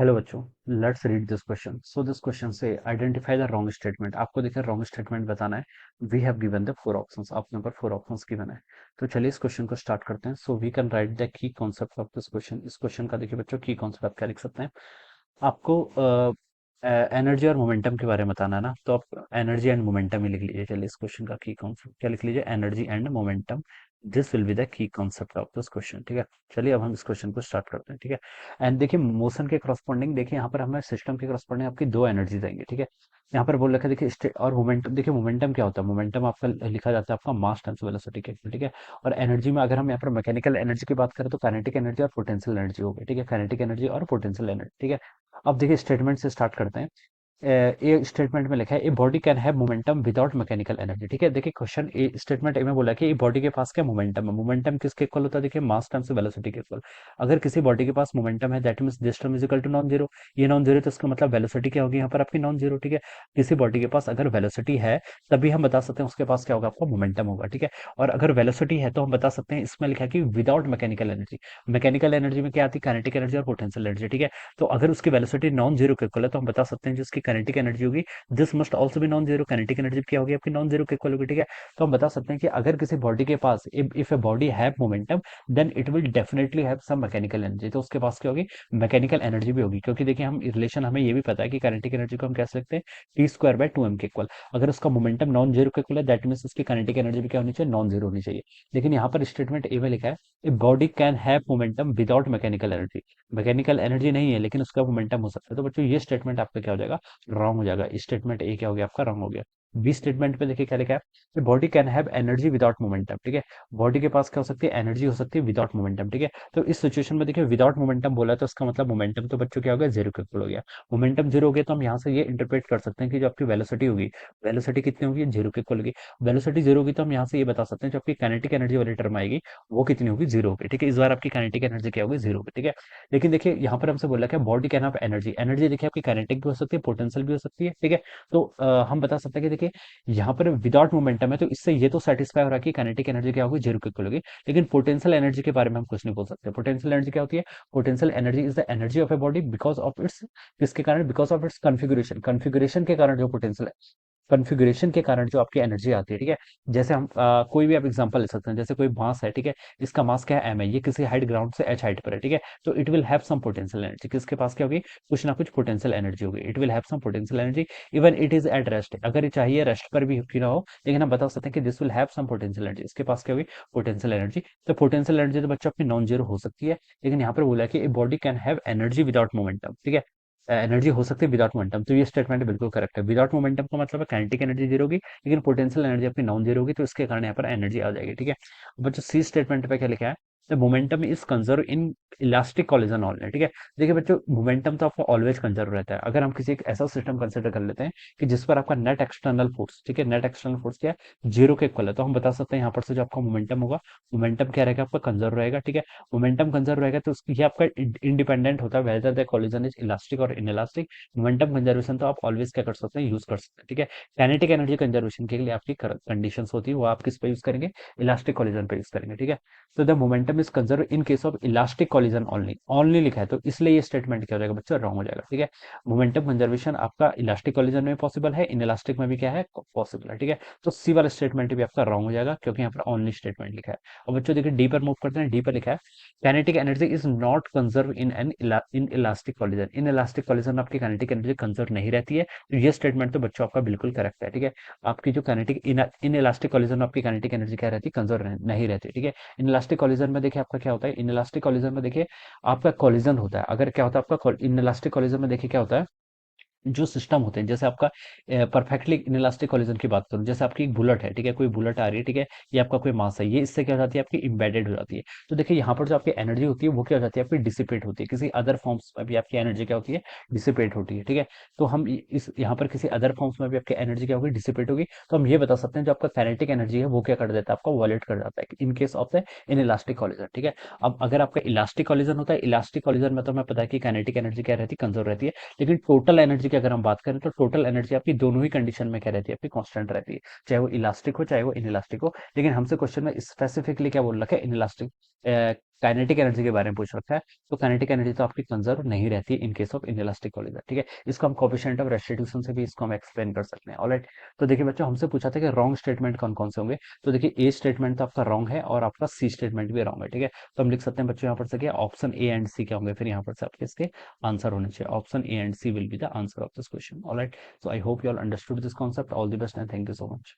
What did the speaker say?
Hello बच्चों, let's read this question. So this question से identify the wrong statement. आपको देखिए रॉन्ग स्टेटमेंट बताना है। We have given the four options. आपके ऊपर फोर ऑप्शंस गिवन है। तो चलिए इस क्वेश्चन को स्टार्ट करते हैं। So we can write the key concept of this question. इस क्वेश्चन का देखिए बच्चों की कॉन्सेप्ट आप क्या लिख सकते हैं। आपको एनर्जी और मोमेंटम के बारे में बताना है ना, तो आप एनर्जी एंड मोमेंटम ही लिख लीजिए। चलिए इस क्वेश्चन का की कॉन्सेप्ट क्या लिख लीजिए, energy and momentum. This will be the key concept of this question. ठीक है, चलिए अब हम इस क्वेश्चन को स्टार्ट करते हैं। ठीक है, एंड देखिए मोशन के करस्पॉन्डिंग, देखिए यहाँ पर हमें सिस्टम के करस्पॉन्डिंग आपकी दो एनर्जी देंगे। ठीक है, यहाँ पर बोल रखा है देखिए और मोमेंटम। देखिए मोमेंटम क्या होता है, मोमेंटम आपका लिखा जाता है आपका मास टाइम्स वेलोसिटी के। ठीक है, और एनर्जी में अगर हम यहाँ पर मैकेनिकल एनर्जी की बात करें तो काइनेटिक एनर्जी और पोटेंशियल एनर्जी हो गई। ठीक है, काइनेटिक एनर्जी और पोटेंशियल एनर्जी। ठीक है, अब देखिए स्टेटमेंट से स्टार्ट करते हैं। ए स्टेटमेंट में लिखा है a body can have momentum without mechanical energy. ठीक है, देखिए क्वेश्चन ए स्टेटमेंट ए में बोला कि बॉडी के पास क्या मोमेंटम है। मोमेंटम किसके इक्वल होता है, देखिए मास टाइम्स वेलोसिटी के इक्वल। अगर किसी बॉडी के पास मोमेंटम है that means this term is equal to non zero. ये नॉन जीरो तो इसका मतलब वेलोसिटी क्या होगी यहाँ पर आपकी नॉन जीरो। ठीक है, किसी बॉडी के पास अगर वेलोसिटी है तभी हम बता सकते हैं उसके पास क्या होगा, आपका मोमेंटम होगा। ठीक है, और अगर वेलोसिटी है तो हम बता सकते हैं, इसमें लिखा है कि without mechanical energy. Mechanical energy में क्या आती है, काइनेटिक एनर्जी और पोटेंशियल एनर्जी। ठीक है, तो अगर उसकी वेलोसिटी नॉन जीरो के इक्वल है तो हम बता सकते हैं जो उसकी काइनेटिक एनर्जी होगी this must also be non zero. Kinetic energy क्या होगी आपकी, नॉन जीरो के इक्वल होगी। ठीक है, तो हम बता सकते हैं कि अगर किसी बॉडी के पास if a body have momentum then it will definitely have some mechanical energy. तो उसके पास क्या होगी, मैकेनिकल एनर्जी भी होगी। क्योंकि देखिए हम रिलेशन हमें ये भी पता है कि काइनेटिक एनर्जी को हम कैसे लिखते हैं, T square by two M के इक्वल। अगर उसका मोमेंटम नॉन जीरो के इक्वल है दैट मीन्स उसकी काइनेटिक एनर्जी भी क्या होनी चाहिए, नॉन जीरो होनी चाहिए। लेकिन यहाँ पर स्टेटमेंट ए में लिखा है a body can have momentum without mechanical energy. Mechanical energy नहीं है लेकिन उसका मोमेंटम हो सकता है। तो बच्चों ये स्टेटमेंट आपका क्या हो जाएगा, रॉन्ग हो जाएगा। स्टेटमेंट ए क्या हो गया आपका, रॉन्ग हो गया। बी स्टेटमेंट पे देखिए क्या लिखा है, body can have energy without momentum. ठीक है, बॉडी के पास क्या हो सकती है, एनर्जी हो सकती है विदाउट मोमेंटम। ठीक है, तो इस सिचुएशन में देखिए विदाउट मोमेंटम बोला है तो इसका मतलब मोमेंटम तो बच्चों क्या हो गया, जीरो के इक्वल हो गया। मोमेंटम जीरो हो गया तो हम यहाँ से ये इंटरप्रेट कर सकते हैं कि जो आपकी वेलोसिटी होगी, वेलोसिटी कितनी होगी, जीरो के इक्वल होगी। वेलोसिटी जीरो होगी तो हम यहाँ से ये बता सकते हैं जो आपकी काइनेटिक एनर्जी वाली टर्म आएगी वो कितनी होगी, जीरो होगी। ठीक है, इस बार आपकी काइनेटिक एनर्जी क्या होगी, जीरो होगी। ठीक है, लेकिन देखिए यहाँ पर हमसे बोला क्या, body can have energy. Energy देखिए आपकी काइनेटिक भी हो सकती है, पोटेंशियल भी हो सकती है। ठीक है, तो हम बता सकते हैं कि देखिए यहाँ पर विदाउट मोमेंटम है तो इससे ये तो सेटिस्फाई हो रहा है कि काइनेटिक एनर्जी क्या होगी, जीरो के इक्वल होगी। लेकिन पोटेंशियल एनर्जी के बारे में हम कुछ नहीं बोल सकते। पोटेंशियल एनर्जी क्या होती है, potential energy is the energy of a body because of its, किसके कारण, because of its configuration. Configuration के कारण जो पोटेंशियल है, कॉन्फ़िगरेशन के कारण जो आपकी एनर्जी आती है। ठीक है, जैसे हम कोई भी आप एग्जांपल ले सकते हैं। जैसे कोई मास है, ठीक है, इसका मास क्या है, एम है, ये किसी हाइट ग्राउंड से एच हाइट पर है। ठीक है, तो it will have some potential energy. किसके पास क्या होगी, कुछ ना कुछ पोटेंशियल एनर्जी होगी। It will have some potential energy even it is at rest. अगर ये चाहिए रेस्ट पर भी क्यों ना हो, लेकिन हम बता सकते हैं कि this will have some potential energy. इसके पास क्या होगी, पोटेंशियल एनर्जी। तो पोटेंशियल एनर्जी तो बच्चों अपनी नॉन जीरो हो सकती है, लेकिन यहाँ पर बोला है कि a body can have energy without momentum. ठीक है, एनर्जी हो सकती है विदाउट मोमेंटम। तो ये स्टेटमेंट बिल्कुल करेक्ट है। विदाउट मोमेंटम का मतलब है काइनेटिक एनर्जी जीरो होगी लेकिन पोटेंशियल एनर्जी अपनी नॉन जीरो होगी, तो इसके कारण यहाँ पर एनर्जी आ जाएगी। ठीक है, अब बच्चों सी स्टेटमेंट पे क्या लिखा है, the momentum is conserve in elastic collision only. ठीक है, देखिए बच्चों मोमेंटम तो आपका ऑलवेज कंजर्व रहता है। अगर हम किसी एक ऐसा सिस्टम कंसिडर कर लेते हैं कि जिस पर आपका नेट एक्सटर्नल फोर्स, ठीक है, नेट एक्सटर्नल फोर्स क्या है, जीरो के इक्वल है, तो हम बता सकते हैं यहाँ पर से जो आपका मोमेंटम होगा, मोमेंटम क्या रहेगा आपका, कंजर्व रहेगा। ठीक है, मोमेंटम कंजर्व रहेगा तो ये आपका इंडिपेंडेंट होता है whether the collision is elastic और इनइलास्टिक। मोमेंटम कंजर्वेशन तो आप ऑलवेज क्या कर सकते हैं, यूज कर सकते हैं। ठीक है, काइनेटिक एनर्जी कंजर्वेशन के लिए आपकी कंडीशंस होती है, वो आप किस पे यूज करेंगे, इलास्टिक कॉलिजन पे यूज करेंगे। ठीक है, तो the momentum is conserve in case of elastic collision only. Only लिखा है तो इसलिए ये स्टेटमेंट क्या हो जाएगा बच्चों, रॉन्ग हो जाएगा। ठीक है, मोमेंटम कंजर्वेशन आपका इलास्टिक कॉलिजन में पॉसिबल है, इन इलास्टिक में भी क्या है, पॉसिबल है। ठीक है, तो सी वाला स्टेटमेंट भी आपका रॉन्ग हो जाएगा क्योंकि यहाँ पर ओनली स्टेटमेंट लिखा है। और बच्चों देखिए डी पर मूव करते हैं। डी पर लिखा है kinetic energy is not conserve in an in elastic collision. In elastic collision में आपकी काइनेटिक एनर्जी कंजर्व नहीं रहती है। तो ये स्टेटमेंट तो बच्चों आपका बिल्कुल करेक्ट है। ठीक है, आपकी जो काइनेटिक इन इलास्टिक कॉलिजन में आपकी काइनेटिक एनर्जी क्या रहती है, कंजर्व नहीं रहती। ठीक है, इन इलास्टिक कॉलिजन में देखिए आपका क्या होता है, इन इलास्टिक कॉलिजन में देखिए आपका कॉलिजन होता है। अगर क्या होता है आपका इन इलास्टिक कॉलिजन में देखिए क्या होता है, जो सिस्टम होते हैं, जैसे आपका परफेक्टली इनइलास्टिक कॉलिजन की बात करूं, जैसे आपकी एक बुलेट है, ठीक है, कोई बुलेट आ रही है, ठीक है, ये आपका कोई मास है, ये इससे क्या हो जाती है, आपकी इम्बेडेड हो जाती है। तो देखिए यहाँ पर जो आपकी एनर्जी होती है वो क्या हो जाती है, आपकी डिसिपेट होती है। किसी अदर फॉर्म्स में भी आपकी एनर्जी क्या होती है, डिसिपेट होती है। ठीक है, तो हम इस यहाँ पर किसी अदर फॉर्म्स में भी आपकी एनर्जी क्या होगी, डिसिपेट होगी। तो हम ये बता सकते हैं जो आपका काइनेटिक एनर्जी है वो क्या कर देता है, आपका वॉलेट कर जाता है in case of the in elastic collision. ठीक है, अब अगर आपका इलास्टिक कॉलिजन होता है, इलास्टिक कॉलिजन में तो हमें पता है कि काइनेटिक एनर्जी क्या रहती है, कंजर्व रहती है। लेकिन टोटल एनर्जी की अगर हम बात करें तो टोटल एनर्जी आपकी दोनों ही कंडीशन में क्या रहती है, आपकी कांस्टेंट रहती है, चाहे वो इलास्टिक हो चाहे वो इनइलास्टिक हो। लेकिन हमसे क्वेश्चन में स्पेसिफिकली क्या बोल रखा है, इनइलास्टिक काइनेटिक एनर्जी के बारे में पूछ रखा है, तो काइनेटिक एनर्जी तो आपकी कंजर्व नहीं रहती in case of inelastic collision, ठीक है। इसको हम कोफिशिएंट ऑफ रेस्टिट्यूशन से भी इसको हम एक्सप्लेन कर सकते हैं, ऑलराइट। तो देखिए बच्चों, हमसे पूछा था कि रॉन्ग स्टेटमेंट कौन कौन से होंगे। तो देखिए ए स्टेटमेंट तो आपका रॉन्ग है और आपका सी स्टेटमेंट भी रॉन्ग है, ठीक है। तो हम लिख सकते हैं बच्चों यहाँ पर से ऑप्शन ए एंड सी क्या होंगे, फिर यहाँ पर से आपके इसके आंसर होने चाहिए। Option A and C will be the answer of this question, alright. So I hope you all understood this concept. All the best and thank you so much.